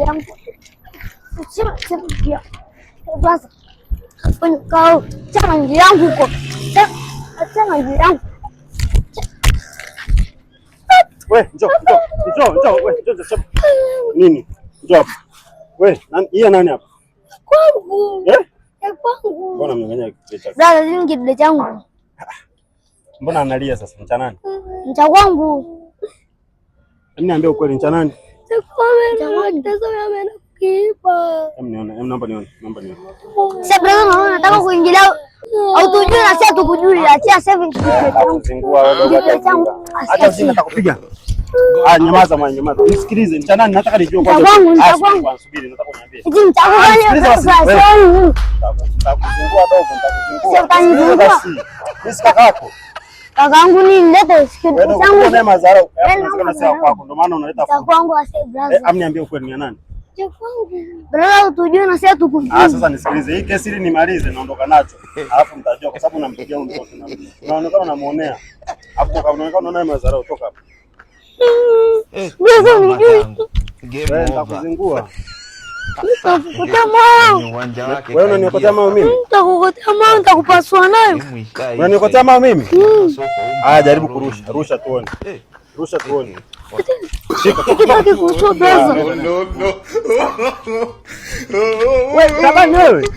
yangu. Sema pia. Basi. Kau chama njia yangu huko. Chama njia yangu. Wewe njoo. Wewe njoo. Nini? Njoo hapa. Wewe, yeye nani hapa? Kwangu. Kwangu. Mbona mnanganya kitu chako? Dada, nini kidole changu? Mbona analia sasa? Ni cha nani? Cha kwangu. Niambia ukweli, ni cha nani? Naomba nione. Sasa brother, naona nataka kuingilia au tujue na sasa tukujue. Acha sasa hata usini nitakupiga. Nyamaza mwana, nyamaza. Nisikilize, ni cha nani? Nataka nijue kwanza. Subiri, nataka uniambie. Hizi nitakufanya basi. Mimi si kakako. Kakaangu nini lete sikio changu. Wewe mazao. Unasema sawa kwako, ndio maana unaleta cha kwangu ase brother. Amniambie ukweli ni nani? Cha kwangu. Brother, tujue na sasa tukujue. Sasa nisikilize. Hii kesi nimalize naondoka nacho. Alafu mtajua kwa sababu nampigia huyu mtoto na. Unaonekana unamuonea. Hapo kama unaonekana unaye mazao toka hapa. Brother, nijue. Wewe nitakuzingua. Wewe unaniokotea mawe mimi? Nitakukotea mawe, nitakupasua nayo. Unaniokotea mawe mimi? Jaribu kurusha. Rusha tuone. Rusha tuone. Shika. No. Wewe, tabani wewe.